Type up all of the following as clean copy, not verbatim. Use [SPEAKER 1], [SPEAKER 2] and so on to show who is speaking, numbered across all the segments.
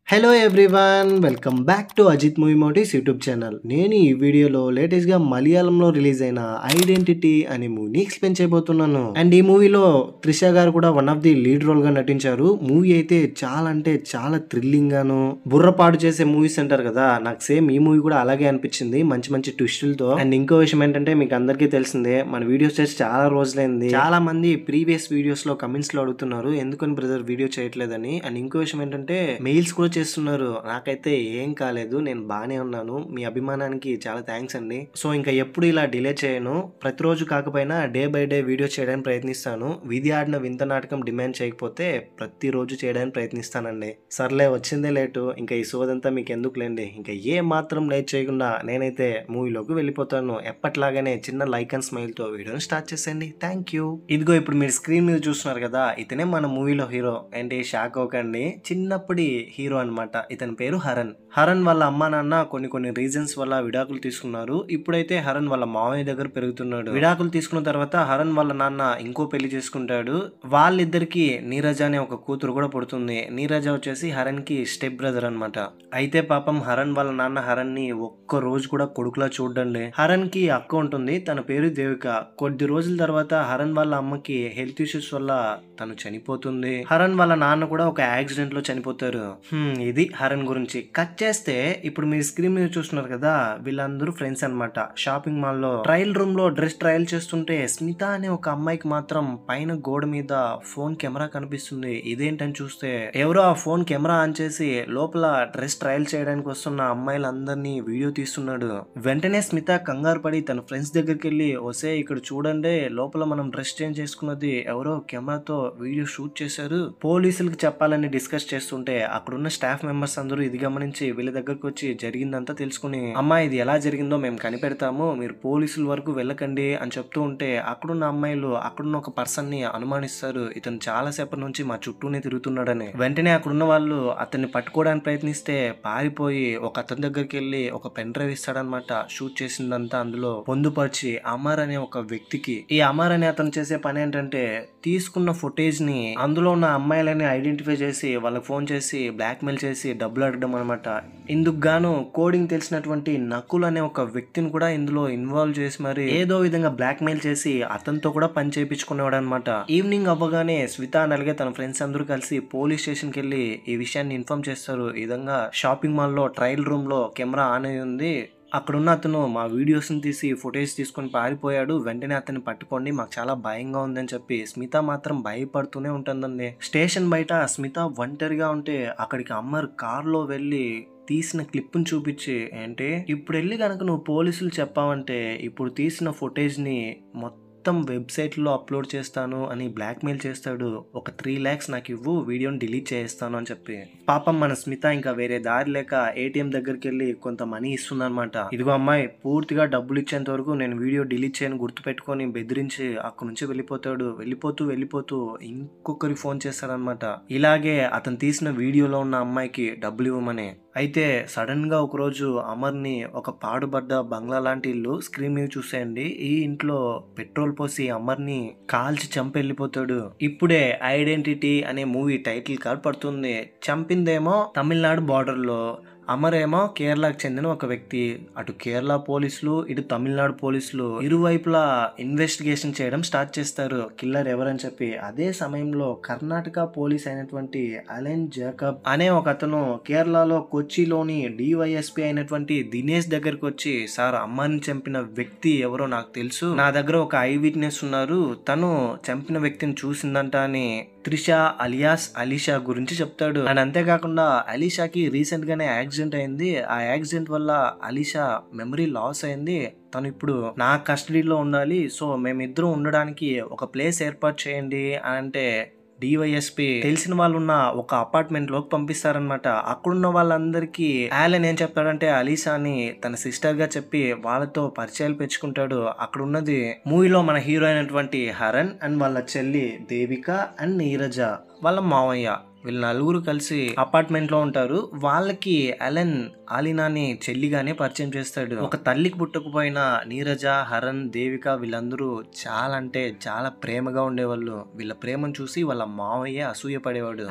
[SPEAKER 1] Hello everyone welcome back to Ajith movie motives YouTube channel. నేను ఈ వీడియోలో లేటెస్ట్గా మలయాళంలో రిలీజ్ అయిన ఐడెంటిటీ అనే మూవీని ఎక్స్ప్లెయిన్ చేయబోతున్నాను. అండ్ ఈ మూవీలో త్రిష గారు కూడా one of the lead role గా నటించారు. మూవీ అయితే చాలా అంటే చాలా థ్రిల్లింగ్ గాను బుర్రపాటు చేసే మూవీస్ అంటారు కదా, నాకు సేమ్ ఈ మూవీ కూడా అలాగే అనిపించింది, మంచి మంచి ట్విస్టులతో. అండ్ ఇంకో విషయం ఏంటంటే మీకు అందరికీ తెలిసిందే, మన వీడియోస్ చేసి చాలా రోజులైంది. చాలా మంది ప్రీవియస్ వీడియోస్ లో కమెంట్స్ లో అడుగుతున్నారు ఎందుకని బ్రదర్ వీడియో చేయట్లేదని. అండ్ ఇంకో విషయం ఏంటంటే మెయిల్స్ కూడా చేస్తున్నారు. నాకైతే ఏం కాలేదు, నేను బానే ఉన్నాను. మీ అభిమానానికి చాలా థ్యాంక్స్ అండి. సో ఇంకా ఎప్పుడు ఇలా డిలే చేయను, ప్రతిరోజు కాకపోయినా డే బై డే వీడియో చేయడానికి ప్రయత్నిస్తాను. విధి ఆడిన వింత నాటకం డిమాండ్ చేయకపోతే ప్రతిరోజు చేయడానికి ప్రయత్నిస్తానండి. సర్లే వచ్చిందే లేటు, ఇంకా ఈ సోదంతా మీకు ఎందుకులేండి. ఇంకా ఏ మాత్రం లేట్ చేయకుండా నేనైతే మూవీలోకి వెళ్ళిపోతాను. ఎప్పట్లాగానే చిన్న లైక్ అండ్ స్మైల్ తో వీడియోని స్టార్ట్ చేసేయండి. Thank you. ఇదిగో ఇప్పుడు మీరు స్క్రీన్ మీద చూస్తున్నారు కదా, ఇతనే మన మూవీలో హీరో. ఏంటి షాక్ అవ్వకండి, చిన్నప్పటి హీరో అనమాట. ఇతని పేరు హరణ్. హరణ్ వాళ్ళ అమ్మా నాన్న కొన్ని రీజన్స్ వల్ల విడాకులు తీసుకున్నారు. ఇప్పుడైతే హరణ్ వాళ్ళ మావయ్య దగ్గర పెరుగుతున్నాడు. విడాకులు తీసుకున్న తర్వాత హరణ్ వాళ్ళ నాన్న ఇంకో పెళ్లి చేసుకుంటాడు. వాళ్ళిద్దరికి నీరజ అనే ఒక కూతురు కూడా పుడుతుంది. నీరజ వచ్చేసి హరణ్ కి స్టెప్ బ్రదర్ అనమాట. అయితే పాపం హరణ్ వాళ్ళ నాన్న హరణ్ ని ఒక్క రోజు కూడా కొడుకులా చూడండి. హరణ్ కి అక్క ఉంటుంది, తన పేరు దేవిక. కొద్ది రోజుల తర్వాత హరణ్ వాళ్ళ అమ్మకి హెల్త్ ఇష్యూస్ వల్ల తను చనిపోతుంది. హరణ్ వాళ్ళ నాన్న కూడా ఒక యాక్సిడెంట్ లో చనిపోతారు. ఇది హరణ్ గురించి. కట్ చేస్తే ఇప్పుడు మీరు స్క్రీన్ మీద చూస్తున్నారు కదా, వీళ్ళందరూ ఫ్రెండ్స్ అనమాట. షాపింగ్ మాల్ లో ట్రయల్ రూమ్ లో డ్రెస్ ట్రయల్ చేస్తుంటే స్మిత అనే ఒక అమ్మాయికి మాత్రం పైన గోడ మీద ఫోన్ కెమెరా కనిపిస్తుంది. ఇదేంటని చూస్తే ఎవరో ఆ ఫోన్ కెమెరా ఆన్ చేసి లోపల డ్రెస్ ట్రయల్ చేయడానికి వస్తున్న అమ్మాయిలందరినీ వీడియో తీస్తున్నాడు. వెంటనే స్మిత కంగారు పడి తన ఫ్రెండ్స్ దగ్గరికి వెళ్ళి, ఒసే ఇక్కడ చూడండి, లోపల మనం డ్రెస్ చేంజ్ చేసుకున్నది ఎవరో కెమెరాతో వీడియో షూట్ చేశారు, పోలీసులకు చెప్పాలని డిస్కస్ చేస్తుంటే అక్కడున్న స్టాఫ్ మెంబర్స్ అందరూ ఇది గమనించి వీళ్ళ దగ్గరకు వచ్చి జరిగిందంతా తెలుసుకుని, అమ్మా ఇది ఎలా జరిగిందో మేము కనిపెడతాము, మీరు పోలీసుల వరకు వెళ్ళకండి అని చెప్తూ ఉంటే అక్కడున్న అమ్మాయిలు అక్కడున్న ఒక పర్సన్ ని అనుమానిస్తారు, ఇతను చాలా సేపటి నుంచి మా చుట్టూనే తిరుగుతున్నాడని. వెంటనే అక్కడున్న వాళ్ళు అతన్ని పట్టుకోవడానికి ప్రయత్నిస్తే పారిపోయి ఒక అతని దగ్గరికి వెళ్ళి ఒక పెన్ డ్రైవ్ ఇస్తాడనమాట. షూట్ చేసిందంతా అందులో పొందుపరిచి అమర్ అనే ఒక వ్యక్తికి. ఈ అమర్ అనే అతను చేసే పని ఏంటంటే తీసుకున్న ఫుటేజ్ ని అందులో ఉన్న అమ్మాయిలని ఐడెంటిఫై చేసి వాళ్ళకి ఫోన్ చేసి బ్లాక్ మెయిల్ చేసి డబ్బులు అడగడం అనమాట. ఇందుకు గాను కోడింగ్ తెలిసినటువంటి నకుల్ అనే ఒక వ్యక్తిని కూడా ఇందులో ఇన్వాల్వ్ చేసి మరి ఏదో విధంగా బ్లాక్ మెయిల్ చేసి అతనితో కూడా పని చేయించుకునేవాడు అనమాట. ఈవినింగ్ అవ్వగానే స్మిత అని అలాగే తన ఫ్రెండ్స్ అందరూ కలిసి పోలీస్ స్టేషన్ కి వెళ్ళి ఈ విషయాన్ని ఇన్ఫార్మ్ చేస్తారు. ఈ విధంగా షాపింగ్ మాల్ లో ట్రయల్ రూమ్ లో కెమెరా ఆన్ అయి ఉంది, అక్కడున్న అతను మా వీడియోస్ ని తీసి ఫుటేజ్ తీసుకొని పారిపోయాడు, వెంటనే అతన్ని పట్టుకోండి, మాకు చాలా భయంగా ఉందని చెప్పి స్మిత మాత్రం భయపడుతూనే ఉంటుందండి. స్టేషన్ బయట స్మిత ఒంటరిగా ఉంటే అక్కడికి అమర్ కార్ లో వెళ్ళి తీసిన క్లిప్ని చూపించి, అంటే ఇప్పుడు వెళ్ళి కనుక నువ్వు పోలీసులు చెప్పావంటే ఇప్పుడు తీసిన ఫుటేజ్ ని మొత్తం వెబ్సైట్ లో అప్లోడ్ చేస్తాను అని బ్లాక్ మెయిల్ చేస్తాడు. ఒక 3 lakhs నాకు ఇవ్వు, వీడియోని డిలీట్ చేస్తాను అని చెప్పి. పాపం మన స్మిత ఇంకా వేరే దారి లేక ఏటీఎం దగ్గరికి వెళ్ళి కొంత మనీ ఇస్తుంది అనమాట. ఇదిగో అమ్మాయి, పూర్తిగా డబ్బులు ఇచ్చేంత వరకు నేను వీడియో డిలీట్ చేయని గుర్తు పెట్టుకొని బెదిరించి అక్కడి నుంచి వెళ్ళిపోతాడు. వెళ్ళిపోతూ ఇంకొకరికి ఫోన్ చేస్తాడనమాట. ఇలాగే అతను తీసిన వీడియోలో ఉన్న అమ్మాయికి డబ్బులు ఇవ్వమని. అయితే సడన్ గా ఒక రోజు అమర్ ని ఒక పాడుబడ్డ బంగ్లా లాంటి ఇల్లు స్క్రీన్ మీద చూసేయండి, ఈ ఇంట్లో పెట్రోల్ పోసి అమర్ ని కాల్చి చంపి వెళ్ళిపోతాడు. ఇప్పుడే ఐడెంటిటీ అనే మూవీ టైటిల్ కార్డ్ పడుతుంది. చంపిందేమో తమిళనాడు బార్డర్ లో, అమర్ ఏమో కేరళకు చెందిన ఒక వ్యక్తి. అటు కేరళ పోలీసులు ఇటు తమిళనాడు పోలీసులు ఇరువైపులా ఇన్వెస్టిగేషన్ చేయడం స్టార్ట్ చేస్తారు, కిల్లర్ ఎవరని చెప్పి. అదే సమయంలో కర్ణాటక పోలీస్ అయినటువంటి అలెన్ జాకబ్ అనే ఒక అతను కేరళలో కొచ్చిలోని డివైఎస్పీ అయినటువంటి దినేష్ దగ్గరకు వచ్చి, సార్ అమ్మని చంపిన వ్యక్తి ఎవరో నాకు తెలుసు, నా దగ్గర ఒక ఐ విట్నెస్ ఉన్నారు, తను చంపిన వ్యక్తిని చూసిందంట అని త్రిష అలియాస్ అలీషా గురించి చెప్తాడు. అండ్ అంతేకాకుండా అలీషాకి రీసెంట్ గానే యాక్సిడెంట్ అయింది, ఆ యాక్సిడెంట్ వల్ల అలీషా మెమరీ లాస్ అయింది, తను ఇప్పుడు నా కస్టడీలో ఉండాలి, సో మేమిద్దరం ఉండడానికి ఒక ప్లేస్ ఏర్పాటు చేయండి అని అంటే డివైఎస్పీ తెలిసిన వాళ్ళు ఉన్న ఒక అపార్ట్మెంట్ లోకి పంపిస్తారనమాట. అక్కడున్న వాళ్ళందరికీ ఆలన్ ఏం చెప్తాడంటే అలీషాని తన సిస్టర్ గా చెప్పి వాళ్ళతో పరిచయాలు పెంచుకుంటాడు. అక్కడ ఉన్నది మూవీలో మన హీరో అయినటువంటి హరణ్ అండ్ వాళ్ళ చెల్లి దేవిక అండ్ నీరజ వాళ్ళ మావయ్య. వీళ్ళు నలుగురు కలిసి అపార్ట్మెంట్ లో ఉంటారు. వాళ్ళకి అలెన్ ఆలినాని చెల్లిగానే పరిచయం చేస్తాడు. ఒక తల్లికి పుట్టకపోయినా నీరజ, హరణ్, దేవిక వీళ్ళందరూ చాలా అంటే చాలా ప్రేమగా ఉండేవాళ్ళు. వీళ్ళ ప్రేమను చూసి వాళ్ళ మావయ్య అసూయ పడేవాడు.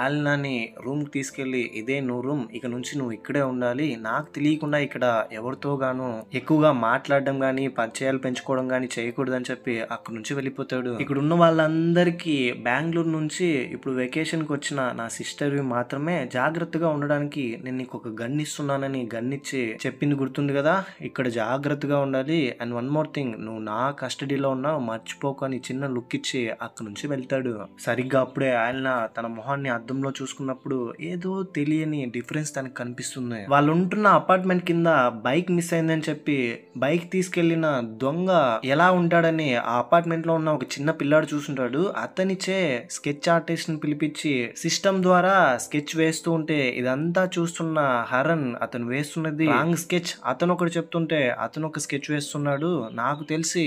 [SPEAKER 1] ఆలినాని రూమ్ కి తీసుకెళ్లి ఇదే నువ్వు రూమ్, ఇక నుంచి నువ్వు ఇక్కడే ఉండాలి, నాకు తెలియకుండా ఇక్కడ ఎవరితో గాను ఎక్కువగా మాట్లాడడం గాని పరిచయాలు పెంచుకోవడం గాని చేయకూడదని చెప్పి అక్కడ నుంచి వెళ్ళిపోతాడు. ఇక్కడ ఉన్న వాళ్ళందరికీ బెంగళూరు నుంచి ఇప్పుడు వెకేషన్ కి వచ్చిన నా సిస్టర్ మాత్రమే జాగ్రత్తగా ఉండడానికి నేను నీకు ఒక గన్ ఇస్తున్నానని గన్ ఇచ్చి చెప్పింది గుర్తుంది కదా, ఇక్కడ జాగ్రత్తగా ఉండాలి, అండ్ వన్ మోర్ థింగ్, నువ్వు నా కస్టడీలో ఉన్నావు మర్చిపోకు అని చిన్న లుక్ ఇచ్చి అక్కడ నుంచి వెళ్తాడు. సరిగ్గా అప్పుడే ఆయన తన మొహాన్ని అద్దంలో చూసుకున్నప్పుడు ఏదో తెలియని డిఫరెన్స్ తనకు కనిపిస్తుంది. వాళ్ళు ఉంటున్న అపార్ట్మెంట్ కింద బైక్ మిస్ అయిందని చెప్పి బైక్ తీసుకెళ్లిన దొంగ ఎలా ఉంటాడని ఆ అపార్ట్మెంట్ లో ఉన్న ఒక చిన్న పిల్లాడు చూసుంటాడు. అతనిచే స్కెచ్ ఆర్టిస్ట్ ని పిలిపించి సిస్టమ్ ద్వారా స్కెచ్ వేస్తూ ఉంటే ఇదంతా చూస్తున్న హరణ్ అతను వేస్తున్నది రాంగ్ స్కెచ్, అతను ఒకటి చెప్తుంటే అతను ఒక స్కెచ్ వేస్తున్నాడు. నాకు తెలిసి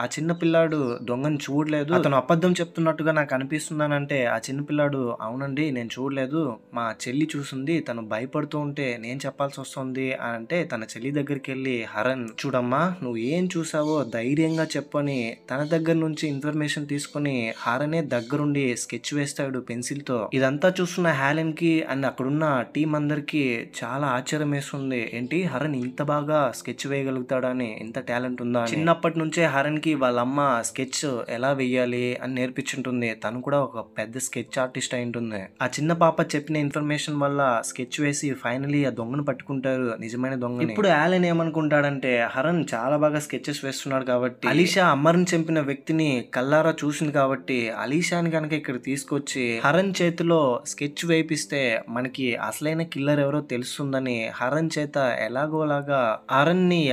[SPEAKER 1] ఆ చిన్న పిల్లాడు దొంగని చూడలేదు, అతను అబద్ధం చెప్తున్నట్టుగా నాకు అనిపిస్తుందనంటే ఆ చిన్న పిల్లాడు అవునండి నేను చూడలేదు, మా చెల్లి చూసింది, తను భయపడుతూ ఉంటే నేను చెప్పాల్సి వస్తుంది అని అంటే తన చెల్లి దగ్గరికి వెళ్ళి హరణ్ చూడమ్మా నువ్వు ఏం చూసావో ధైర్యంగా చెప్పని తన దగ్గర నుంచి ఇన్ఫర్మేషన్ తీసుకుని హరణే దగ్గరుండి స్కెచ్ వేస్తాడు పెన్సిల్ తో. ఇదంతా చూస్తున్న హాలెన్ కి అండ్ అక్కడున్న టీం అందరికి చాలా ఆశ్చర్యం వేస్తుంది. ఏంటి హరణ్ ఇంత బాగా స్కెచ్ వేయగలుగుతాడని, ఇంత టాలెంట్ ఉందా. చిన్నప్పటి నుంచే హరణ్ వాళ్ళ అమ్మ స్కెచ్ ఎలా వెయ్యాలి అని నేర్పించుంటుంది. తను కూడా ఒక పెద్ద స్కెచ్ ఆర్టిస్ట్ అయి ఉంటుంది. ఆ చిన్న పాప చెప్పిన ఇన్ఫర్మేషన్ వల్ల స్కెచ్ వేసి ఫైనలీ ఆ దొంగను పట్టుకుంటారు, నిజమైన దొంగ. ఇప్పుడు ఆలెన్ ఏమనుకుంటాడంటే హరణ్ చాలా బాగా స్కెచెస్ వేస్తున్నాడు కాబట్టి, అలీషా అమ్మర్ని చంపిన వ్యక్తిని కల్లారా చూసింది కాబట్టి అలీషాని కనుక ఇక్కడ తీసుకొచ్చి హరణ్ చేతిలో స్కెచ్ వేయిస్తే మనకి అసలైన కిల్లర్ ఎవరో తెలుస్తుందని హరణ్ చేత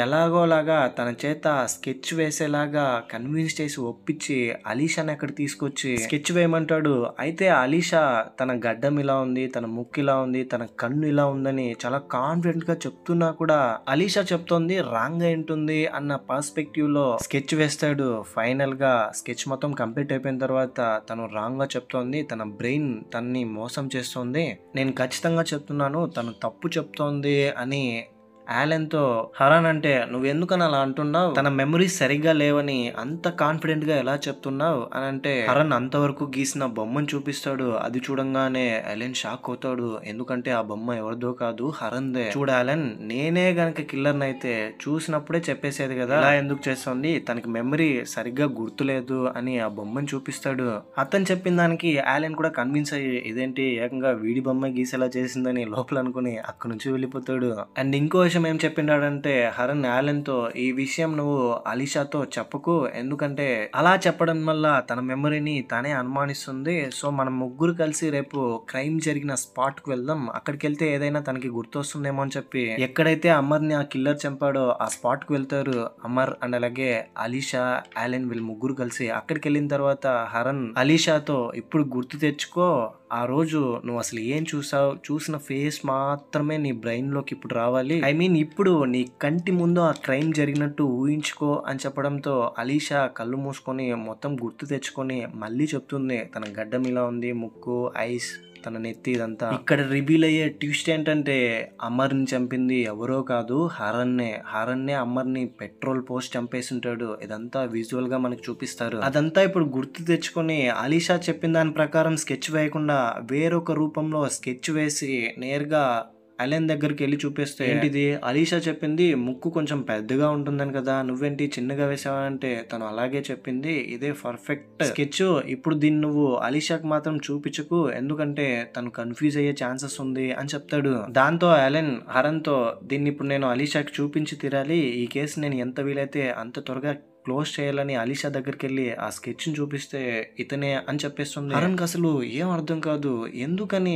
[SPEAKER 1] ఎలాగోలాగా తన చేత స్కెచ్ వేసేలాగా కన్విన్స్ చేసి ఒప్పించి అలీషాని అక్కడ తీసుకొచ్చి స్కెచ్ వేయమంటాడు. అయితే అలీషా తన గడ్డం ఇలా ఉంది, తన ముక్కు ఇలా ఉంది, తన కన్ను ఇలా ఉందని చాలా కాన్ఫిడెంట్ గా చెప్తున్నా కూడా అలీషా చెప్తోంది రాంగ్ అయి ఉంటుంది అన్న పర్స్పెక్టివ్ లో స్కెచ్ వేస్తాడు. ఫైనల్ గా స్కెచ్ మొత్తం కంప్లీట్ అయిపోయిన తర్వాత తను రాంగ్ గా చెప్తోంది, తన బ్రెయిన్ తన్ని మోసం చేస్తోంది, నేను ఖచ్చితంగా చెప్తున్నాను తను తప్పు చెప్తోంది అని ఆలెన్ తో హరణ్ అంటే నువ్వెందుకని అలా అంటున్నావు, తన మెమరీస్ సరిగ్గా లేవని అంత కాన్ఫిడెంట్ గా ఎలా చెప్తున్నావు అని అంటే హరణ్ అంతవరకు గీసిన బొమ్మను చూపిస్తాడు. అది చూడంగానే అలెన్ షాక్ అవుతాడు, ఎందుకంటే ఆ బొమ్మ ఎవరిదో కాదు హరణ్దే. చూడ అలెన్, నేనే గనక కిల్లర్ అయితే చూసినప్పుడే చెప్పేసేది కదా, ఇలా ఎందుకు చేస్తుంది, తనకి మెమరీ సరిగ్గా గుర్తులేదు అని ఆ బొమ్మను చూపిస్తాడు. అతను చెప్పిన దానికి ఆలెన్ కూడా కన్విన్స్ అయ్యి ఇదేంటి ఏకంగా వీడి బొమ్మ గీసేలా చేసిందని లోపల అనుకుని అక్కడి నుంచి వెళ్ళిపోతాడు. అండ్ ఇంకో విషయం ఏం చెప్పిండాడంటే హరణ్ ఆలెన్ తో ఈ విషయం నువ్వు అలీషాతో చెప్పకు, ఎందుకంటే అలా చెప్పడం వల్ల తన మెమరీని తనే అనుమానిస్తుంది, సో మనం ముగ్గురు కలిసి రేపు క్రైమ్ జరిగిన స్పాట్ కు వెళ్దాం, అక్కడికి వెళ్తే ఏదైనా తనకి గుర్తొస్తుందేమో అని చెప్పి ఎక్కడైతే అమర్ని ఆ కిల్లర్ చంపాడో ఆ స్పాట్ కు వెళ్తారు. అమర్ అండ్ అలాగే అలీషా, ఆలెన్ వీళ్ళు ముగ్గురు కలిసి అక్కడికి వెళ్ళిన తర్వాత హరణ్ అలీషాతో ఇప్పుడు గుర్తు తెచ్చుకో, ఆ రోజు నువ్వు అసలు ఏం చూసావు, చూసిన ఫేస్ మాత్రమే నీ బ్రెయిన్ లోకి ఇప్పుడు రావాలి, ఐ మీన్ ఇప్పుడు నీ కంటి ముందు ఆ క్రైమ్ జరిగినట్టు ఊహించుకో అని చెప్పడంతో అలీషా కళ్ళు మూసుకొని మొత్తం గుర్తు తెచ్చుకొని మళ్ళీ చెప్తుంది తన గడ్డం ఇలా ఉంది, ముక్కు, ఐస్, తన నెత్తి, ఇదంతా. ఇక్కడ రివీల్ అయ్యే ట్విస్ట్ ఏంటంటే అమర్ని చంపింది ఎవరో కాదు హరణ్నే అమర్ని పెట్రోల్ పోసి చంపేసి ఉంటాడు. ఇదంతా విజువల్ గా మనకు చూపిస్తారు. అదంతా ఇప్పుడు గుర్తు తెచ్చుకొని అలీషా చెప్పిన దాని ప్రకారం స్కెచ్ వేయకుండా వేరొక రూపంలో స్కెచ్ వేసి నేరుగా అలెన్ దగ్గరికి వెళ్ళి చూపిస్తే ఏంటిది అలీషా చెప్పింది ముక్కు కొంచెం పెద్దగా ఉంటుందని కదా, నువ్వేంటి చిన్నగా వేసావంటే తను అలాగే చెప్పింది, ఇదే పర్ఫెక్ట్ స్కెచ్, ఇప్పుడు దీన్ని నువ్వు అలీషాకి మాత్రం చూపించకు ఎందుకంటే తను కన్ఫ్యూజ్ అయ్యే ఛాన్సెస్ ఉంది అని చెప్తాడు. దాంతో అలెన్ హరణ్ తో దీన్ని ఇప్పుడు నేను అలీషాకి చూపించి తీరాలి, ఈ కేసు నేను ఎంత వీలైతే అంత త్వరగా క్లోజ్ చేయాలని అలీషా దగ్గరికి వెళ్ళి ఆ స్కెచ్ ని చూపిస్తే ఇతనే అని చెప్పేస్తుంది. హరణ్ కి అసలు ఏం అర్థం కాదు, ఎందుకని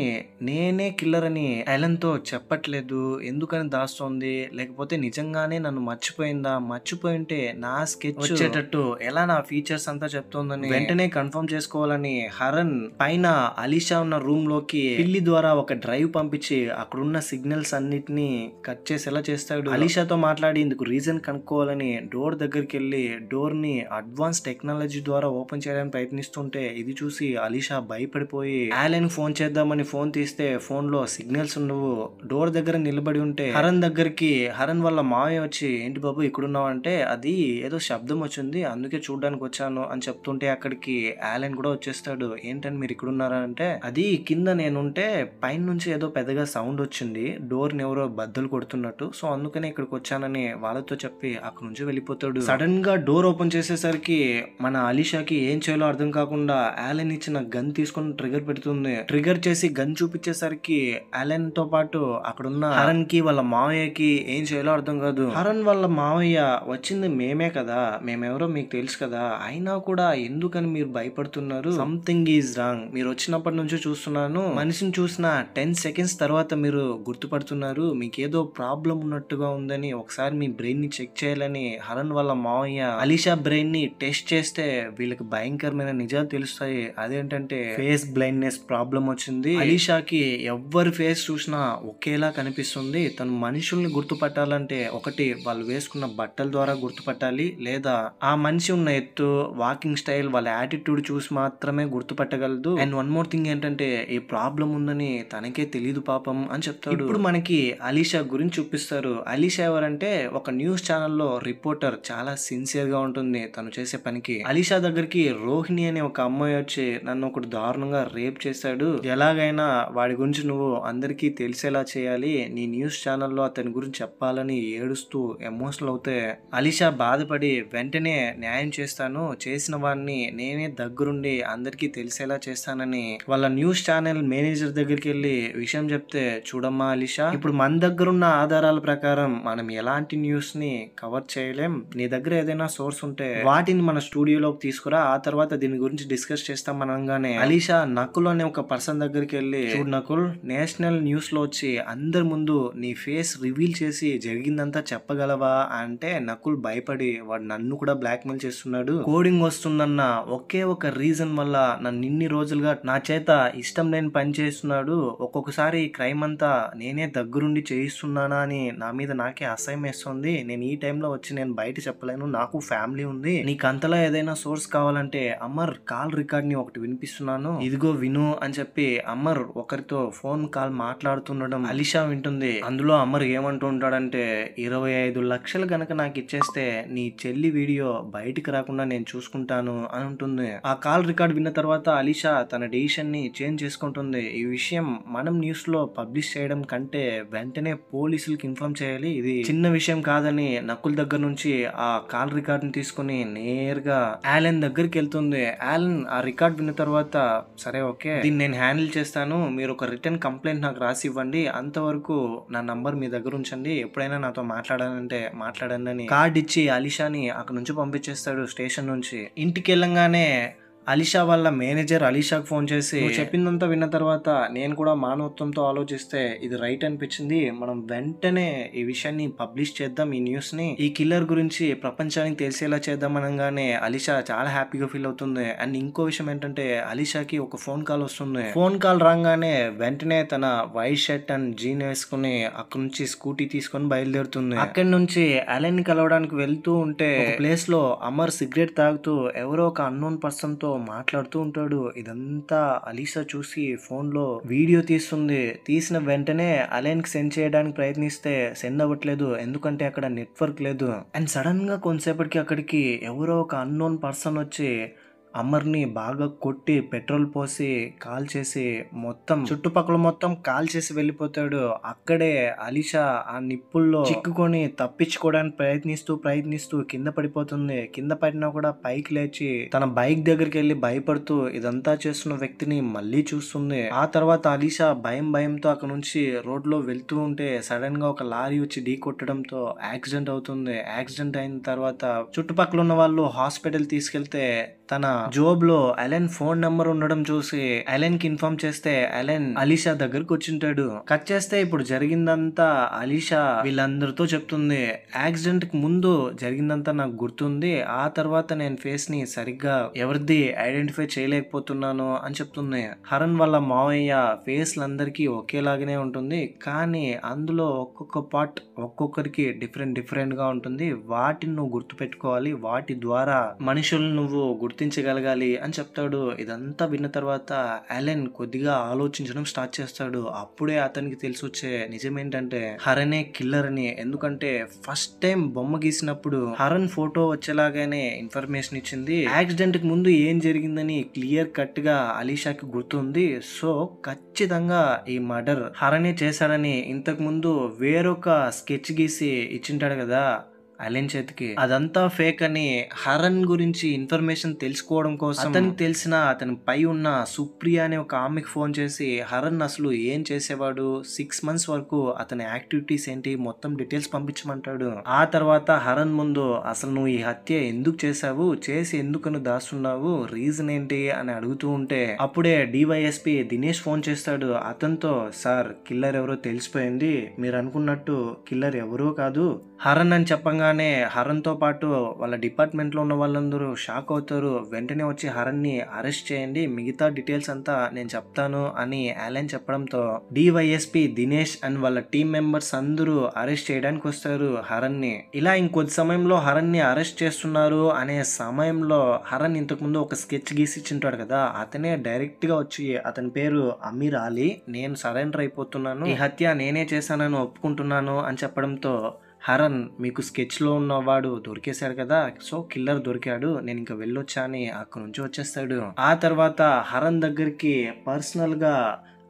[SPEAKER 1] నేనే కిల్లర్ అని అలెన్ తో చెప్పట్లేదు, ఎందుకని దాస్తోంది, లేకపోతే నిజంగానే నన్ను మర్చిపోయిందా, మర్చిపోయింటే నా స్కెచ్ వచ్చేటట్టు ఎలా నా ఫీచర్స్ అంతా చెప్తోందని వెంటనే కన్ఫర్మ్ చేసుకోవాలని హరణ్ పైన అలీషా ఉన్న రూమ్ లోకి పిల్లి ద్వారా ఒక డ్రైవ్ పంపించి అక్కడున్న సిగ్నల్స్ అన్నిటిని కట్ చేసేలా చేస్తాడు. అలీషాతో మాట్లాడి ఇందుకు రీజన్ కనుక్కోవాలని డోర్ దగ్గరికి వెళ్ళి డోర్ ని అడ్వాన్స్ టెక్నాలజీ ద్వారా ఓపెన్ చేయడానికి ప్రయత్నిస్తుంటే ఇది చూసి అలీషా భయపడిపోయి యాలెన్ ఫోన్ చేద్దామని ఫోన్ తీస్తే ఫోన్ లో సిగ్నల్స్ ఉండవు. డోర్ దగ్గర నిలబడి ఉంటే హరన్ దగ్గరికి హరన్ వాళ్ళ మావయ్య వచ్చి ఏంటి బాబు ఇక్కడున్నావు అంటే అది ఏదో శబ్దం వచ్చింది అందుకే చూడడానికి వచ్చాను అని చెప్తుంటే అక్కడికి యాలెన్ కూడా వచ్చేస్తాడు. ఏంటని మీరు ఇక్కడున్నారా అంటే అది కింద నేనుంటే పైన నుంచి ఏదో పెద్దగా సౌండ్ వచ్చింది, డోర్ ని ఎవరో బద్దలు కొడుతున్నట్టు, సో అందుకనే ఇక్కడికి వచ్చానని వాళ్ళతో చెప్పి అక్కడ నుంచి వెళ్ళిపోతాడు. సడన్ గా డోర్ ఓపెన్ చేసేసరికి మన అలీషాకి ఏం చేయాలో అర్థం కాకుండా యాలెన్ ఇచ్చిన గన్ తీసుకుని ట్రిగర్ పెడుతుంది. ట్రిగర్ చేసి గన్ చూపించేసరికి యాలెన్ తో పాటు అక్కడున్న హరన్ కి వాళ్ళ మావయ్యకి ఏం చేయాలో అర్థం కాదు. హరన్ వాళ్ళ మావయ్య వచ్చింది మేమే కదా, మేమెవరో మీకు తెలుసు కదా, అయినా కూడా ఎందుకని మీరు భయపడుతున్నారు, సంథింగ్ ఈజ్ రాంగ్, మీరు వచ్చినప్పటి నుంచి చూస్తున్నాను, మనిషిని చూసిన 10 seconds తర్వాత మీరు గుర్తుపడుతున్నారు, మీకు ఏదో ప్రాబ్లం ఉన్నట్టుగా ఉందని ఒకసారి మీ బ్రెయిన్ ని చెక్ చేయాలని హరన్ వాళ్ళ మావయ్య అలీషా బ్రెయిన్ ని టెస్ట్ చేస్తే వీళ్ళకి భయంకరమైన నిజాలు తెలుస్తాయి. అదేంటంటే ఫేస్ బ్లైండ్నెస్ ప్రాబ్లం వచ్చింది. అలీషాకి ఎవ్వరి ఫేస్ చూసినా ఒకేలా కనిపిస్తుంది. తను మనుషుల్ని గుర్తుపట్టాలంటే ఒకటి వాళ్ళు వేసుకున్న బట్టల ద్వారా గుర్తుపట్టాలి, లేదా ఆ మనిషి ఉన్న ఎత్తు, వాకింగ్ స్టైల్, వాళ్ళ యాటిట్యూడ్ చూసి మాత్రమే గుర్తుపట్టగలదు. అండ్ వన్ మోర్ థింగ్ ఏంటంటే ఈ ప్రాబ్లం ఉందని తనకే తెలీదు పాపం అని చెప్తాడు. ఇప్పుడు మనకి అలీషా గురించి చూపిస్తారు. అలీషా ఎవరంటే ఒక న్యూస్ ఛానల్లో రిపోర్టర్, చాలా సిన్సియర్ గా ఉంటుంది తను చేసే పనికి. అలీషా దగ్గరికి రోహిణి అనే ఒక అమ్మాయి వచ్చి నన్ను ఒకటి దారుణంగా రేప్ చేశాడు, ఎలాగైనా వాడి గురించి నువ్వు అందరికీ తెలిసేలా చేయాలి, నీ న్యూస్ ఛానల్లో అతని గురించి చెప్పాలని ఏడుస్తూ ఎమోషనల్ అవుతే అలీషా బాధపడి వెంటనే న్యాయం చేస్తాను, చేసిన వాడిని నేనే దగ్గరుండి అందరికీ తెలిసేలా చేస్తానని వాళ్ళ న్యూస్ ఛానల్ మేనేజర్ దగ్గరికి వెళ్ళి విషయం చెప్తే, చూడమ్మా అలీషా, ఇప్పుడు మన దగ్గర ఉన్న ఆధారాల ప్రకారం మనం ఎలాంటి న్యూస్ ని కవర్ చేయలేం, నీ దగ్గర ఏదైనా సోర్స్ ఉంటే వాటిని మన స్టూడియోలోకి తీసుకురా, ఆ తర్వాత దీని గురించి డిస్కస్ చేస్తాం అనగానే అలీషా నకుల్ అనే ఒక పర్సన్ దగ్గరికి వెళ్ళి, చూడు నకుల్, నేషనల్ న్యూస్ లో వచ్చి అందరి ముందు నీ ఫేస్ రివీల్ చేసి జరిగిందంతా చెప్పగలవా అంటే నకుల్ భయపడి వాడు నన్ను కూడా బ్లాక్ మెయిల్ చేస్తున్నాడు, కోడింగ్ వస్తుందన్న ఒకే ఒక రీజన్ వల్ల నన్ను ఇన్ని రోజులుగా నా చేత ఇష్టం లేని పని చేస్తున్నాడు, ఒక్కొక్కసారి క్రైమ్ అంతా నేనే దగ్గరుండి చేయిస్తున్నానా అని నా మీద నాకే అసహ్యం వేస్తుంది, నేను ఈ టైంలో వచ్చి నేను బయట చెప్పలేను, నాకు ఫ్యామిలీ ఉంది, నీకు అంతలా ఏదైనా సోర్స్ కావాలంటే అమర్ కాల్ రికార్డ్ ని ఒకటి వినిపిస్తున్నాను, ఇదిగో విను అని చెప్పి అమర్ ఒకరితో ఫోన్ కాల్ మాట్లాడుతుండడం అలీషా వింటుంది. అందులో అమర్ ఏమంటూ ఉంటాడంటే 25 లక్షలు గనక నాకు ఇచ్చేస్తే నీ చెల్లి వీడియో బయటికి రాకుండా నేను చూసుకుంటాను అని ఉంటుంది. ఆ కాల్ రికార్డ్ విన్న తర్వాత అలీషా తన డెసిషన్ ని చేంజ్ చేసుకుంటుంది. ఈ విషయం మనం న్యూస్ లో పబ్లిష్ చేయడం కంటే వెంటనే పోలీసులకు ఇన్ఫార్మ్ చేయాలి, ఇది చిన్న విషయం కాదని నకుల్ దగ్గర నుంచి ఆ కాల్ రికార్డ్ ని తీసుకుని నేరుగా యాలెన్ దగ్గరికి వెళ్తుంది. యాలెన్ ఆ రికార్డ్ విన్న తర్వాత, సరే ఓకే, దీన్ని నేను హ్యాండిల్ చేస్తాను, మీరు ఒక రిటర్న్ కంప్లైంట్ నాకు రాసి ఇవ్వండి, అంతవరకు నా నంబర్ మీ దగ్గర ఉంచండి, ఎప్పుడైనా నాతో మాట్లాడాలంటే మాట్లాడండి అని కార్డ్ ఇచ్చి అలీషాని అక్కడ నుంచి పంపించేస్తాడు స్టేషన్ నుంచి. ఇంటికి వెళ్ళంగానే అలీషా వాళ్ళ మేనేజర్ అలీషాకు ఫోన్ చేసి, చెప్పిందంతా విన్న తర్వాత నేను కూడా మానవత్వంతో ఆలోచిస్తే ఇది రైట్ అనిపించింది, మనం వెంటనే ఈ విషయాన్ని పబ్లిష్ చేద్దాం, ఈ న్యూస్ ని, ఈ కిల్లర్ గురించి ప్రపంచానికి తెలిసేలా చేద్దాం అనగానే అలీషా చాలా హ్యాపీగా ఫీల్ అవుతుంది. అండ్ ఇంకో విషయం ఏంటంటే అలీషాకి ఒక ఫోన్ కాల్ వస్తుంది. ఫోన్ కాల్ రాగానే వెంటనే తన వైట్ షర్ట్ అండ్ జీన్ వేసుకుని అక్కడ నుంచి స్కూటీ తీసుకొని బయలుదేరుతుంది. అక్కడి నుంచి అలెన్ కలవడానికి వెళ్తూ ఉంటే ప్లేస్ లో అమర్ సిగరెట్ తాగుతూ ఎవరో ఒక అన్నోన్ పర్సన్ తో మాట్లాడుతూ ఉంటాడు. ఇదంతా అలీషా చూసి ఫోన్ లో వీడియో తీస్తుంది. తీసిన వెంటనే అలెన్ కి సెండ్ చేయడానికి ప్రయత్నిస్తే సెండ్ అవ్వట్లేదు, ఎందుకంటే అక్కడ నెట్వర్క్ లేదు. అండ్ సడన్ గా కొంతసేపటికి అక్కడికి ఎవరో ఒక అన్నోన్ పర్సన్ వచ్చి అమర్ని బాగా కొట్టి పెట్రోల్ పోసి కాల్ చేసి మొత్తం చుట్టుపక్కల మొత్తం కాల్ చేసి వెళ్ళిపోతాడు. అక్కడే అలీషా ఆ నిప్పుల్లో చిక్కుకొని తప్పించుకోవడానికి ప్రయత్నిస్తూ కింద పడిపోతుంది. కింద పడినా కూడా పైకి లేచి తన బైక్ దగ్గరికి వెళ్ళి భయపడుతూ ఇదంతా చేస్తున్న వ్యక్తిని మళ్ళీ చూస్తుంది. ఆ తర్వాత అలీషా భయంతో అక్కడ నుంచి రోడ్ లో వెళ్తూ ఉంటే సడన్ గా ఒక లారీ వచ్చి ఢీ కొట్టడంతో యాక్సిడెంట్ అవుతుంది. యాక్సిడెంట్ అయిన తర్వాత చుట్టుపక్కల ఉన్న వాళ్ళు హాస్పిటల్ తీసుకెళ్తే తన జోబ్ లో అలెన్ ఫోన్ నెంబర్ ఉండడం చూసి అలెన్ కి ఇన్ఫార్మ్ చేస్తే అలెన్ అలీషా దగ్గరకు వచ్చింటాడు. కట్ చేస్తే ఇప్పుడు జరిగిందంతా అలీషా వీళ్ళందరితో చెప్తుంది. యాక్సిడెంట్ కి ముందు జరిగిందంతా నాకు గుర్తుంది, ఆ తర్వాత నేను ఫేస్ ని సరిగ్గా ఎవరిది ఐడెంటిఫై చేయలేకపోతున్నాను అని చెప్తుంది. హరణ్ వాళ్ళ మావయ్య ఫేస్ లందరికీ ఒకేలాగానే ఉంటుంది, కానీ అందులో ఒక్కొక్క పార్ట్ ఒక్కొక్కరికి డిఫరెంట్ గా ఉంటుంది. వాటిని నువ్వు గుర్తు పెట్టుకోవాలి, వాటి ద్వారా మనుషులు నువ్వు గుర్తించగలగాలి అని చెప్తాడు. ఇదంతా విన్న తర్వాత అలెన్ కొద్దిగా ఆలోచించడం స్టార్ట్ చేస్తాడు. అప్పుడే అతనికి తెలిసి వచ్చే నిజం ఏంటంటే హరణే కిల్లర్ అని. ఎందుకంటే ఫస్ట్ టైం బొమ్మ గీసినప్పుడు హరణ్ ఫోటో వచ్చేలాగానే ఇన్ఫర్మేషన్ ఇచ్చింది. యాక్సిడెంట్ కి ముందు ఏం జరిగిందని క్లియర్ కట్ గా అలీషాకి గుర్తుంది. సో ఖచ్చితంగా ఈ మర్డర్ హరణే చేశాడని ఇంతకు ముందు వేరొక స్కెచ్ గీసి ఇచ్చింటాడు కదా అలెన్ చేతికి, అదంతా ఫేక్ అని హరణ్ గురించి ఇన్ఫర్మేషన్ తెలుసుకోవడం కోసం అతనికి తెలిసిన అతని పై ఉన్న సుప్రియ అనే ఒక ఆమెకి ఫోన్ చేసి హరణ్ అసలు ఏం చేసేవాడు, 6 months వరకు అతని యాక్టివిటీస్ ఏంటి మొత్తం డీటెయిల్స్ పంపించమంటాడు. ఆ తర్వాత హరణ్ ముందు అసలు నువ్వు ఈ హత్య ఎందుకు చేసావు, చేసి ఎందుకు దాస్తున్నావు, రీజన్ ఏంటి అని అడుగుతూ ఉంటే అప్పుడే డివైఎస్పి దినేష్ ఫోన్ చేస్తాడు. అతనితో సార్ కిల్లర్ ఎవరో తెలిసిపోయింది, మీరు అనుకున్నట్టు కిల్లర్ ఎవరో కాదు హరణ్ అని చెప్పగానే హరణ్ తో పాటు వాళ్ళ డిపార్ట్మెంట్ లో ఉన్న వాళ్ళందరూ షాక్ అవుతారు. వెంటనే వచ్చి హరణ్ ని అరెస్ట్ చేయండి, మిగతా డీటెయిల్స్ అంతా నేను చెప్తాను అని అలెన్ చెప్పడంతో డివైఎస్పి దినేష్ అండ్ వాళ్ళ టీం మెంబర్స్ అందరూ అరెస్ట్ చేయడానికి వస్తారు హరణ్ ని. ఇలా ఇంకొద్ది సమయంలో హరణ్ ని అరెస్ట్ చేస్తున్నారు అనే సమయంలో హరణ్ ఇంతకు ముందు ఒక స్కెచ్ గీసి ఇచ్చింటాడు కదా, అతనే డైరెక్ట్ గా వచ్చి అతని పేరు అమీర్ అలీ, నేను సరెండర్ అయిపోతున్నాను, ఈ హత్య నేనే చేశానని ఒప్పుకుంటున్నాను అని చెప్పడంతో హరణ్ మీకు స్కెచ్ లో ఉన్నవాడు దొరికేశాడు కదా, సో కిల్లర్ దొరికాడు, నేను ఇంకా వెళ్ళొచ్చా అని అక్కడి నుంచి వచ్చేస్తాడు. ఆ తర్వాత హరణ్ దగ్గరికి పర్సనల్ గా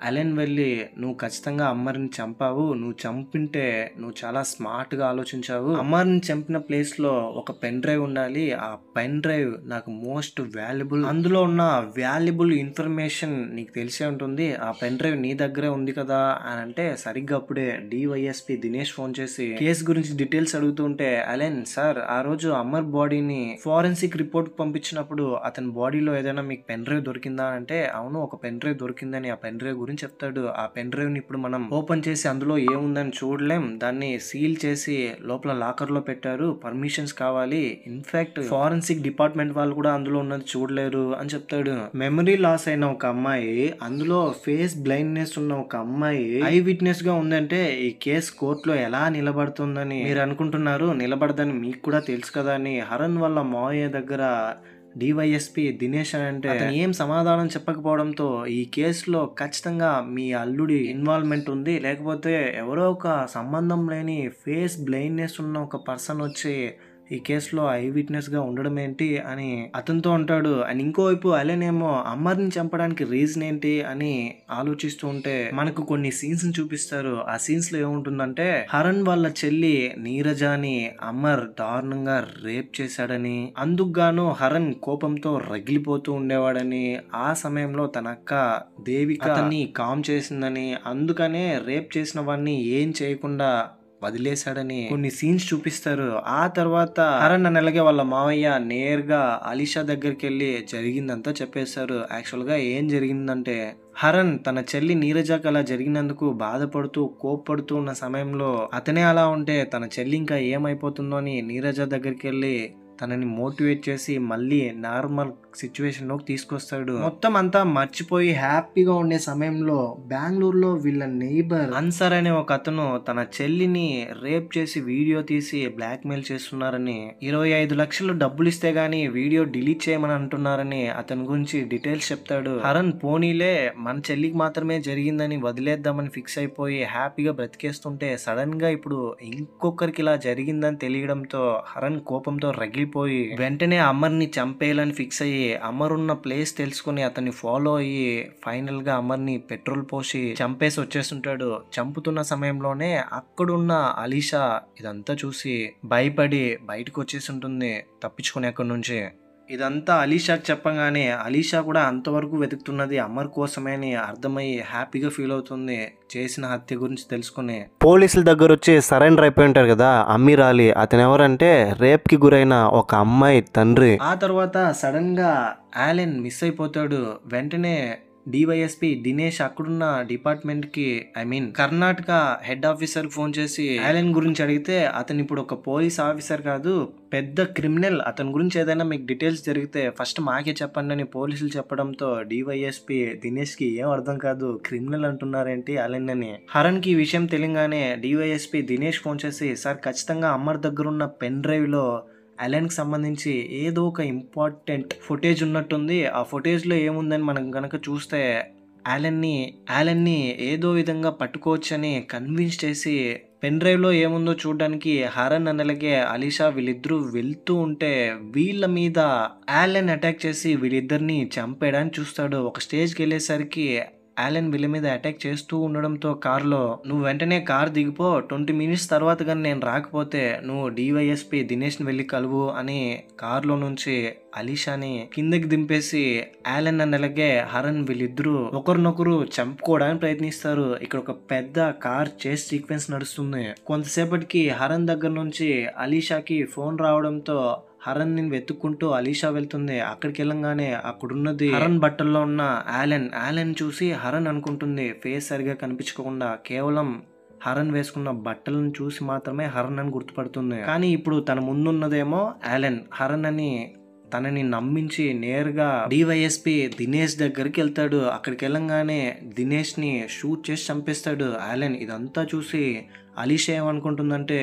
[SPEAKER 1] అలెన్ వెళ్ళి నువ్వు ఖచ్చితంగా అమ్మర్ని చంపావు, నువ్వు చంపింటే నువ్వు చాలా స్మార్ట్ గా ఆలోచించావు, అమ్మర్ని చంపిన ప్లేస్ లో ఒక పెన్ డ్రైవ్ ఉండాలి, ఆ పెన్ డ్రైవ్ నాకు మోస్ట్ వాల్యుబుల్, అందులో ఉన్న వాల్యుబుల్ ఇన్ఫర్మేషన్ నీకు తెలిసే ఉంటుంది, ఆ పెన్ డ్రైవ్ నీ దగ్గరే ఉంది కదా అని అంటే సరిగ్గా అప్పుడే డివైఎస్పి దినేష్ ఫోన్ చేసి కేసు గురించి డీటెయిల్స్ అడుగుతుంటే అలెన్ సార్ ఆ రోజు అమర్ బాడీని ఫోరెన్సిక్ రిపోర్ట్ పంపించినప్పుడు అతని బాడీలో ఏదైనా మీకు పెన్ డ్రైవ్ దొరికిందా అంటే అవును ఒక పెన్ డ్రైవ్ దొరికిందని ఆ పెన్ డ్రైవ్ గురించి చెప్తాడు. ఆ పెన్ డ్రైవ్ ని ఇప్పుడు మనం ఓపెన్ చేసి అందులో ఏముందని చూడలేం, దాన్ని సీల్ చేసి లోపల లాకర్ లో పెట్టారు, పర్మిషన్స్ కావాలి, ఇన్ఫాక్ట్ ఫారెన్సిక్ డిపార్ట్మెంట్ వాళ్ళు కూడా అందులో ఉన్నది చూడలేరు అని చెప్తాడు. మెమరీ లాస్ అయిన ఒక అమ్మాయి, అందులో ఫేస్ బ్లైండ్నెస్ ఉన్న ఒక అమ్మాయి ఐ విట్నెస్ గా ఉందంటే ఈ కేసు కోర్టులో ఎలా నిలబడుతుందని మీరు అనుకుంటున్నారు, నిలబడదని మీకు కూడా తెలుసు కదా అని హరణ్ వాళ్ళ మావయ్య దగ్గర డివైఎస్పి దినేష్ అంటే అతను ఏం సమాధానం చెప్పకపోవడంతో ఈ కేసులో ఖచ్చితంగా మీ అల్లుడి ఇన్వాల్వ్మెంట్ ఉంది, లేకపోతే ఎవరో ఒక సంబంధం లేని ఫేస్ బ్లైండ్నెస్ ఉన్న ఒక పర్సన్ వచ్చి ఈ కేసులో ఐ విట్నెస్ గా ఉండడం ఏంటి అని అతనితో అంటాడు. అండ్ ఇంకోవైపు అలెన్ ఏమో అమ్మర్ని చంపడానికి రీజన్ ఏంటి అని ఆలోచిస్తూ ఉంటే మనకు కొన్ని సీన్స్ ని చూపిస్తారు. ఆ సీన్స్ లో ఏముంటుందంటే హరణ్ వాళ్ళ చెల్లి నీరజాని అమర్ దారుణంగా రేప్ చేశాడని, అందుకు గాను హరణ్ కోపంతో రగిలిపోతూ ఉండేవాడని, ఆ సమయంలో తన అక్క దేవిక అతన్ని కామ్ చేసిందని, అందుకనే రేప్ చేసిన వాడిని ఏం చేయకుండా వదిలేశాడని కొన్ని సీన్స్ చూపిస్తారు. ఆ తర్వాత హరణ్ అలాగే వాళ్ళ మావయ్య నేరుగా అలీషా దగ్గరికి వెళ్ళి జరిగిందంతా చెప్పేశారు. యాక్చువల్ గా ఏం జరిగిందంటే హరణ్ తన చెల్లి నీరజకు అలా జరిగినందుకు బాధపడుతూ కోప్పడుతూ ఉన్న సమయంలో అతనే అలా ఉంటే తన చెల్లి ఇంకా ఏమైపోతుందో అని నీరజ దగ్గరికి వెళ్ళి తనని మోటివేట్ చేసి మళ్ళీ నార్మల్ సిచ్యువేషన్ లోకి తీసుకొస్తాడు. మొత్తం అంతా మర్చిపోయి హ్యాపీగా ఉండే సమయంలో బెంగళూరులో వీళ్ళ నైబర్ అన్సర్ అనే ఒక అతను తన చెల్లిని రేప్ చేసి వీడియో తీసి బ్లాక్ మెయిల్ చేస్తున్నారని, 25 లక్షలు డబ్బులు ఇస్తే గానీ వీడియో డిలీట్ చేయమని అంటున్నారని అతని గురించి డీటెయిల్స్ చెప్తాడు. హరణ్ పోనీలే మన చెల్లికి మాత్రమే జరిగిందని వదిలేద్దామని ఫిక్స్ అయిపోయి హ్యాపీగా బ్రతికేస్తుంటే సడన్ గా ఇప్పుడు ఇంకొకరికి ఇలా జరిగిందని తెలియడంతో హరణ్ కోపంతో రగిలిపోయి వెంటనే అమర్ని చంపేయాలని ఫిక్స్ అయ్యి అమర్ ఉన్న ప్లేస్ తెలుసుకుని అతన్ని ఫాలో అయ్యి ఫైనల్ గా అమర్ని పెట్రోల్ పోసి చంపేసి వచ్చేస్తుంటాడు. చంపుతున్న సమయంలోనే అక్కడున్న అలీషా ఇదంతా చూసి భయపడి బయటకు వచ్చేసి ఉంటుంది తప్పించుకుని అక్కడి నుంచి. ఇదంతా అలీషాకి చెప్పగానే అలీషా కూడా అంతవరకు వెతుకుతున్నది అమర్ కోసమే అని అర్థమయ్యి హ్యాపీగా ఫీల్ అవుతుంది చేసిన హత్య గురించి తెలుసుకుని. పోలీసుల దగ్గర వచ్చి సరెండర్ అయిపోయి ఉంటారు కదా అమీర్ అలీ. అతను ఎవరంటే రేప్ కి గురైన ఒక అమ్మాయి తండ్రి. ఆ తర్వాత సడన్ గా ఆలెన్ మిస్ అయిపోతాడు. వెంటనే డివైఎస్పీ దినేష్ అక్కడున్న డిపార్ట్మెంట్ కి కర్ణాటక హెడ్ ఆఫీసర్ ఫోన్ చేసి ఆలెన్ గురించి అడిగితే అతను ఇప్పుడు ఒక పోలీస్ ఆఫీసర్ కాదు, పెద్ద క్రిమినల్. అతని గురించి ఏదైనా మీకు డీటెయిల్స్ జరిగితే ఫస్ట్ మాకే చెప్పండి అని పోలీసులు చెప్పడంతో డివైఎస్పీ దినేష్ కి ఏం అర్థం కాదు, క్రిమినల్ అంటున్నారేంటి ఆలెన్ అని. హరణ్ కి ఈ విషయం తెలియగానే డివైఎస్పీ దినేష్ ఫోన్ చేసి సార్ ఖచ్చితంగా అమర్ దగ్గర ఉన్న పెన్ డ్రైవ్ లో అలెన్ కి సంబంధించి ఏదో ఒక ఇంపార్టెంట్ ఫుటేజ్ ఉన్నట్టుంది. ఆ ఫుటేజ్ లో ఏముందని మనం గనక చూస్తే ఆలెన్ ని ఏదో విధంగా పట్టుకోవచ్చని కన్విన్స్ చేసి పెన్ డ్రైవ్ లో ఏముందో చూడడానికి హరణ్ అనలాగే అలీషా వీళ్ళిద్దరూ వెళ్తూ ఉంటే వీళ్ళ మీద ఆలెన్ అటాక్ చేసి వీళ్ళిద్దరిని చంపేయడానికి చూస్తాడు. ఒక స్టేజ్కి వెళ్ళేసరికి ఆలెన్ వీళ్ళ మీద అటాక్ చేస్తూ ఉండడంతో కార్లో నువ్వు వెంటనే కార్ దిగిపో, 20 మినిట్స్ తర్వాత కానీ నేను రాకపోతే నువ్వు డివైఎస్పీ దినేష్ని వెళ్ళి కలువు అని కార్లో నుంచి అలీషాని కిందకి దింపేసి ఆలెన్ అన్నలాగే హరణ్ వీళ్ళిద్దరూ ఒకరినొకరు చంపుకోవడానికి ప్రయత్నిస్తారు. ఇక్కడ ఒక పెద్ద కార్ చేస్ సీక్వెన్స్ నడుస్తుంది. కొంతసేపటికి హరణ్ దగ్గర నుంచి అలీషాకి ఫోన్ రావడంతో హరణ్ ని వెతుక్కుంటూ అలీషా వెళ్తుంది. అక్కడికి వెళ్ళంగానే అక్కడున్నది హరణ్ బట్టల్లో ఉన్న ఆలెన్ చూసి హరణ్ అనుకుంటుంది. ఫేస్ సరిగా కనిపించకుండా కేవలం హరణ్ వేసుకున్న బట్టలను చూసి మాత్రమే హరణ్ అని గుర్తుపడుతుంది. కానీ ఇప్పుడు తన ముందున్నదేమో హరణ్ అని తనని నమ్మించి నేరుగా డివైఎస్పీ దినేష్ దగ్గరికి వెళ్తాడు. అక్కడికి వెళ్ళంగానే దినేష్ ని షూట్ చేసి చంపేస్తాడు ఆలెన్. ఇదంతా చూసి అలీషా ఏమనుకుంటుందంటే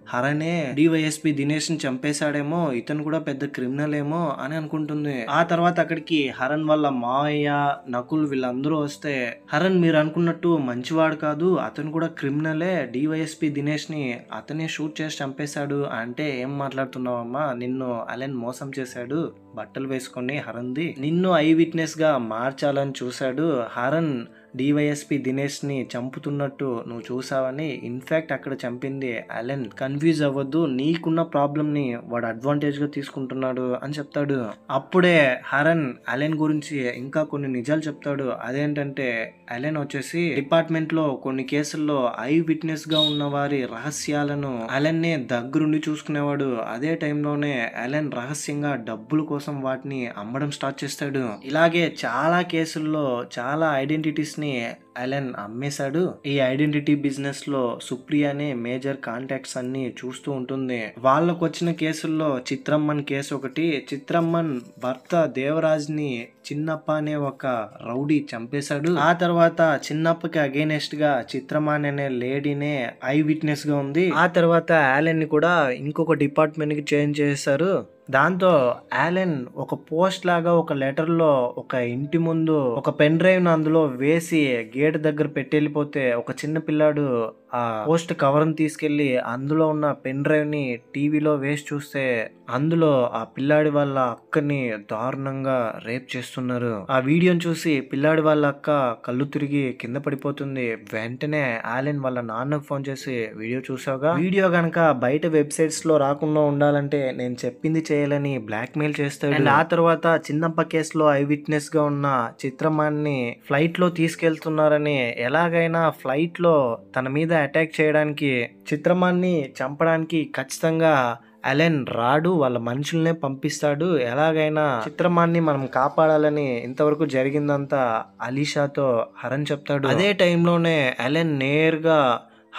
[SPEAKER 1] హరణే డివైఎస్పీ దినేష్ ని చంపేశాడేమో, ఇతను కూడా పెద్ద క్రిమినల్ ఏమో అని అనుకుంటుంది. ఆ తర్వాత అక్కడికి హరణ్ వాళ్ళ మావయ్య నకుల్ వీళ్ళందరూ వస్తే హరణ్ మీరు అనుకున్నట్టు మంచివాడు కాదు, అతను కూడా క్రిమినలే, డివైఎస్పీ దినేష్ ని అతనే షూట్ చేసి చంపేశాడు అంటే ఏం మాట్లాడుతున్నావమ్మా, నిన్ను అలెన్ మోసం చేశాడు బట్టలు వేసుకొని హరణ్ది, నిన్ను ఐ విట్నెస్ గా మార్చాలని చూశాడు. హరణ్ డివైఎస్పీ దినేష్ ని చంపుతున్నట్టు నువ్వు చూసావని, ఇన్ఫాక్ట్ అక్కడ చంపింది అలెన్, కన్ఫ్యూజ్ అవ్వద్దు, నీకున్న ప్రాబ్లం ని వాడు అడ్వాంటేజ్ గా తీసుకుంటున్నాడు అని చెప్తాడు. అప్పుడే హరణ్ అలెన్ గురించి ఇంకా కొన్ని నిజాలు చెప్తాడు. అదేంటంటే అలెన్ వచ్చేసి డిపార్ట్మెంట్ లో కొన్ని కేసుల్లో ఐ విట్నెస్ గా ఉన్న వారి రహస్యాలను అలెన్ నే దగ్గరుండి చూసుకునేవాడు. అదే టైంలోనే అలెన్ రహస్యంగా డబ్బుల కోసం వాటిని అమ్మడం స్టార్ట్ చేస్తాడు. ఇలాగే చాలా కేసుల్లో చాలా ఐడెంటిటీస్ ని అలెన్ అమ్మేశాడు. ఈ ఐడెంటిటీ బిజినెస్ లో సుప్రియ అనే మేజర్ కాంటాక్ట్స్ అన్ని చూస్తూ ఉంటుంది. వాళ్ళకు వచ్చిన కేసుల్లో చిత్రమ్మన్ కేసు ఒకటి. చిత్రమ్మన్ భర్త దేవరాజ్ ని చిన్నప్ప అనే ఒక రౌడీ చంపేశాడు. ఆ తర్వాత చిన్నప్పకి అగైనెస్ట్ గా చిత్రమ్మన్ అనే లేడీనే ఐ విట్నెస్ గా ఉంది. ఆ తర్వాత అలెన్ ని కూడా ఇంకొక డిపార్ట్మెంట్ కి చేంజ్ చేశారు. దాంతో అలెన్ ఒక పోస్ట్ లాగా ఒక లెటర్ లో ఒక ఇంటి ముందు ఒక పెన్ డ్రైవ్ ను అందులో వేసి గేట్ దగ్గర పెట్టి వెళ్ళిపోతే ఒక చిన్న పిల్లాడు ఆ పోస్ట్ కవర్ ని తీసుకెళ్లి అందులో ఉన్న పెన్ డ్రైవ్ ని టీవీలో వేసి చూస్తే అందులో ఆ పిల్లాడి వాళ్ళ అక్కని దారుణంగా రేప్ చేస్తున్నారు. ఆ వీడియోని చూసి పిల్లాడి వాళ్ళ అక్క కళ్ళు తిరిగి కింద పడిపోతుంది. వెంటనే అలెన్ వాళ్ళ నాన్నకు ఫోన్ చేసి వీడియో చూసావుగా, వీడియో గనక బయట వెబ్సైట్స్ లో రాకుండా ఉండాలంటే నేను చెప్పింది చేయాలని బ్లాక్ మెయిల్ చేస్తాడు. అండ్ ఆ తర్వాత చిన్నప్ప కేసులో ఐ విట్నెస్ గా ఉన్న చిత్రమాన్ని ఫ్లైట్ లో తీసుకెళ్తున్నారని, ఎలాగైనా ఫ్లైట్ లో తన మీద అటాక్ చేయడానికి చిత్రమాన్ని చంపడానికి ఖచ్చితంగా అలెన్ రాడు, వాళ్ళ మనుషుల్నే పంపిస్తాడు, ఎలాగైనా చిత్రమాన్ని మనం కాపాడాలని ఇంతవరకు జరిగిందంతా అలీషాతో హరణ్ చెప్తాడు. అదే టైంలోనే అలెన్ నేరుగా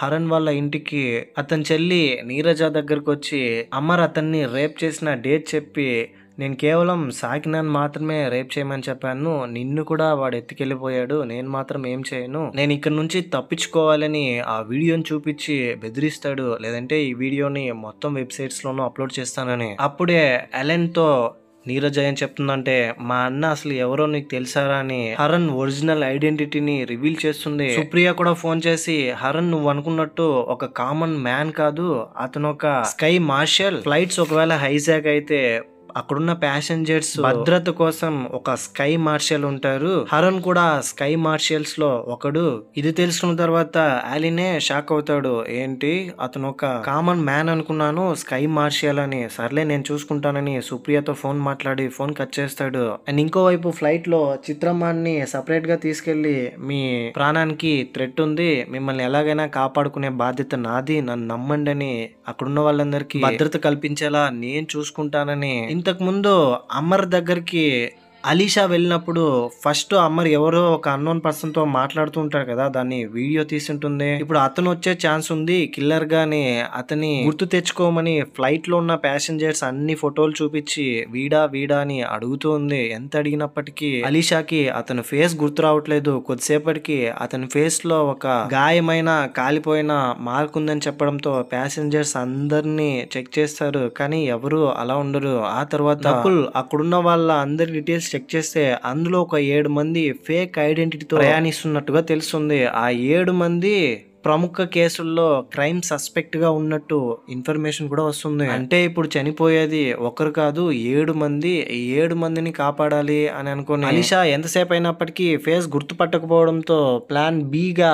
[SPEAKER 1] హరణ్ వాళ్ళ ఇంటికి అతని చెల్లి నీరజ దగ్గరకు వచ్చి అమర్ అతన్ని రేప్ చేసిన డేట్ చెప్పి, నేను కేవలం సాకినాన్ని మాత్రమే రేప్ చేయమని చెప్పాను, నిన్ను కూడా వాడు ఎత్తుకెళ్ళిపోయాడు, నేను మాత్రం ఏం చేయను, నేను ఇక్కడ నుంచి తప్పించుకోవాలని ఆ వీడియోని చూపించి బెదిరిస్తాడు. లేదంటే ఈ వీడియోని మొత్తం వెబ్సైట్స్ లోనూ అప్లోడ్ చేస్తానని. అప్పుడే అలెన్ తో నీరజ ఏం చెప్తుందంటే, మా అన్న అసలు ఎవరో నీకు తెలుసారా అని హరణ్ ఒరిజినల్ ఐడెంటిటీని రివీల్ చేస్తుంది. సుప్రియ కూడా ఫోన్ చేసి, హరణ్ నువ్వు అనుకున్నట్టు ఒక కామన్ మ్యాన్ కాదు, అతను ఒక స్కై మార్షల్, ఫ్లైట్స్ ఒకవేళ హైజాక్ అయితే అక్కడున్న ప్యాసింజర్స్ భద్రత కోసం ఒక స్కై మార్షల్ ఉంటారు. హరన్ కూడా స్కై మార్షల్స్ లో ఒకడు. ఇది తెలుసుకున్న తర్వాత ఆలినే షాక్ అవుతాడు. ఏంటి అతను ఒక కామన్ మ్యాన్ అనుకున్నాను, స్కై మార్షల్ అని. సర్లే నేను చూసుకుంటానని సుప్రియతో ఫోన్ మాట్లాడి ఫోన్ కట్ చేస్తాడు. అండ్ ఇంకోవైపు ఫ్లైట్ లో చిత్రమ్మాన్ని సపరేట్ గా తీసుకెళ్లి మీ ప్రాణానికి థ్రెట్ ఉంది, మిమ్మల్ని ఎలాగైనా కాపాడుకునే బాధ్యత నాది, నన్ను నమ్మండి అని అక్కడున్న వాళ్ళందరికీ భద్రత కల్పించేలా నేను చూసుకుంటానని. ఇంతకు ముందు అమర్ దగ్గరికి అలీషా వెళ్ళినప్పుడు ఫస్ట్ అమర్ ఎవరో ఒక అన్నోన్ పర్సన్ తో మాట్లాడుతూ ఉంటారు కదా, దాన్ని వీడియో తీసుంటుంది. ఇప్పుడు అతను వచ్చే ఛాన్స్ ఉంది కిల్లర్ గాని, అతని గుర్తు తెచ్చుకోమని ఫ్లైట్ లో ఉన్న ప్యాసింజర్స్ అన్ని ఫోటోలు చూపించి వీడా వీడా అని అడుగుతూ ఉంది. ఎంత అడిగినప్పటికీ అలీషాకి అతని ఫేస్ గుర్తు రావట్లేదు. కొద్దిసేపటికి అతని ఫేస్ లో ఒక గాయమైన కాలిపోయిన మార్క్ ఉందని చెప్పడంతో ప్యాసింజర్స్ అందరినీ చెక్ చేస్తారు, కానీ ఎవరు అలా ఉండరు. ఆ తర్వాత నకుల్ అక్కడున్న వాళ్ళ అందరి డీటెయిల్స్ చెక్ చేస్తే అందులో ఒక 7 మంది ఫేక్ ఐడెంటిటీతో ప్రయాణిస్తున్నట్టుగా తెలుస్తుంది. ఆ 7 మంది ప్రముఖ కేసుల్లో క్రైమ్ సస్పెక్ట్ గా ఉన్నట్టు ఇన్ఫర్మేషన్ కూడా వస్తుంది. అంటే ఇప్పుడు చనిపోయేది ఒకరు కాదు 7 మంది. 7 మందిని కాపాడాలి అని అనుకుని అలీషా ఎంతసేపు అయినప్పటికీ ఫేస్ గుర్తుపట్టకపోవడంతో ప్లాన్ బిగా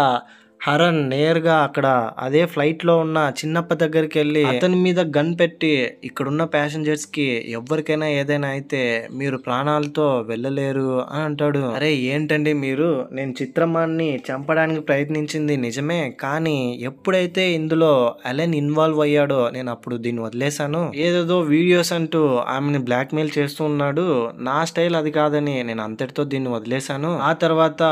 [SPEAKER 1] హరన్ నేరుగా అక్కడ అదే ఫ్లైట్ లో ఉన్న చిన్నప్ప దగ్గరికి వెళ్ళి అతని మీద గన్ పెట్టి, ఇక్కడున్న ప్యాసింజర్స్ కి ఎవరికైనా ఏదైనా అయితే మీరు ప్రాణాలతో వెళ్ళలేరు అని అంటాడు. అరే ఏంటండి మీరు, నేను చిత్రమ్మాన్ని చంపడానికి ప్రయత్నించింది నిజమే, కానీ ఎప్పుడైతే ఇందులో అలెన్ ఇన్వాల్వ్ అయ్యాడో నేను అప్పుడు దీన్ని వదిలేశాను. ఏదేదో వీడియోస్ అంటూ ఆమెని బ్లాక్ మెయిల్ చేస్తూ ఉన్నాడు, నా స్టైల్ అది కాదని నేను అంతటితో దీన్ని వదిలేశాను. ఆ తర్వాత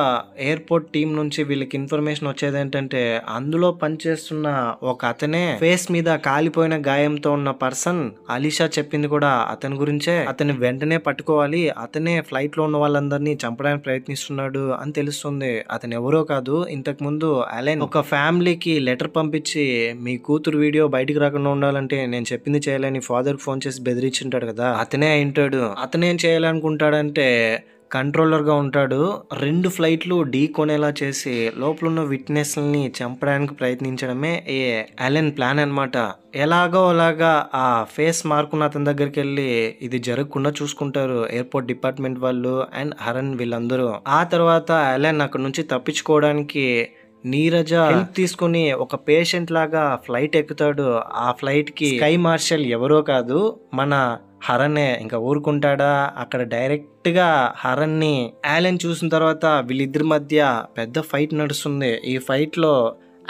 [SPEAKER 1] ఎయిర్పోర్ట్ టీం నుంచి వీళ్ళకి ఇన్ఫర్మేషన్ వచ్చేది ఏంటంటే అందులో పనిచేస్తున్న ఒక అతనే ఫేస్ మీద కాలిపోయిన గాయంతో ఉన్న పర్సన్. అలీషా చెప్పింది కూడా అతని గురించే. అతని వెంటనే పట్టుకోవాలి, అతనే ఫ్లైట్ లో ఉన్న వాళ్ళందరినీ చంపడానికి ప్రయత్నిస్తున్నాడు అని తెలుస్తుంది. అతను ఎవరో కాదు, ఇంతకు ముందు అలెన్ ఒక ఫ్యామిలీకి లెటర్ పంపించి మీ కూతురు వీడియో బయటికి రాకుండా ఉండాలంటే నేను చెప్పింది చేయాలని ఫాదర్ ఫోన్ చేసి బెదిరించుంటాడు కదా, అతనే అయింటాడు. అతనేం చేయాలనుకుంటాడంటే కంట్రోలర్ గా ఉంటాడు. 2 ఫ్లైట్లు ఢీ కొనేలా చేసి లోపల ఉన్న విట్నెస్లని చంపడానికి ప్రయత్నించడమే ఏ అలెన్ ప్లాన్ అన్నమాట. ఎలాగో అలాగా ఆ ఫేస్ మార్కున్న అతని దగ్గరికి వెళ్ళి ఇది జరగకుండా చూసుకుంటారు ఎయిర్పోర్ట్ డిపార్ట్మెంట్ వాళ్ళు అండ్ హరన్ వీళ్ళందరూ. ఆ తర్వాత అలెన్ అక్కడ నుంచి తప్పించుకోవడానికి నీరజ హెల్ప్ తీసుకుని ఒక పేషెంట్ లాగా ఫ్లైట్ ఎక్కుతాడు. ఆ ఫ్లైట్ కి స్కై మార్షల్ ఎవరో కాదు మన హరనే. ఇంకా ఊరుకుంటాడా, అక్కడ డైరెక్ట్ గా హరన్ ని ఆలెన్ చూసిన తర్వాత వీళ్ళిద్దరి మధ్య పెద్ద ఫైట్ నడుస్తుంది. ఈ ఫైట్ లో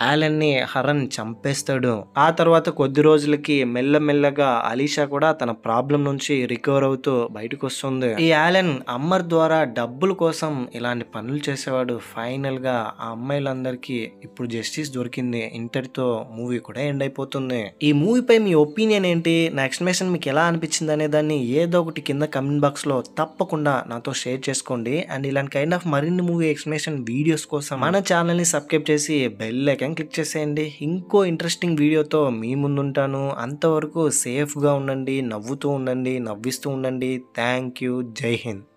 [SPEAKER 1] ఆలెన్ ని హరన్ చంపేస్తాడు. ఆ తర్వాత కొద్ది రోజులకి మెల్లమెల్లగా అలీషా కూడా తన ప్రాబ్లం నుంచి రికవర్ అవుతూ బయటకు వస్తుంది. ఈ ఆలెన్ అమ్మర్ ద్వారా డబ్బుల కోసం ఇలాంటి పనులు చేసేవాడు. ఫైనల్ గా ఆ అమ్మాయిలందరికీ ఇప్పుడు జస్టిస్ దొరికింది. ఇంతటితో మూవీ కూడా ఎండ్ అయిపోతుంది. ఈ మూవీపై మీ ఒపీనియన్ ఏంటి, నా ఎక్స్ప్లెనేషన్ మీకు ఎలా అనిపించింది అనే దాన్ని ఏదో ఒకటి కింద కమెంట్ బాక్స్ లో తప్పకుండా నాతో షేర్ చేసుకోండి. అండ్ ఇలాంటి కైండ్ ఆఫ్ మరిన్ని మూవీ ఎక్స్ప్లెనేషన్ వీడియోస్ కోసం మన ఛానల్ ని సబ్స్క్రైబ్ చేసి బెల్ ఐకాన్ క్లిక్ చేసేయండి. ఇంకో ఇంట్రెస్టింగ్ వీడియోతో మీ ముందుంటాను. అంతవరకు సేఫ్ గా ఉండండి, నవ్వుతూ ఉండండి, నవ్విస్తూ ఉండండి. Thank you. జై హింద్.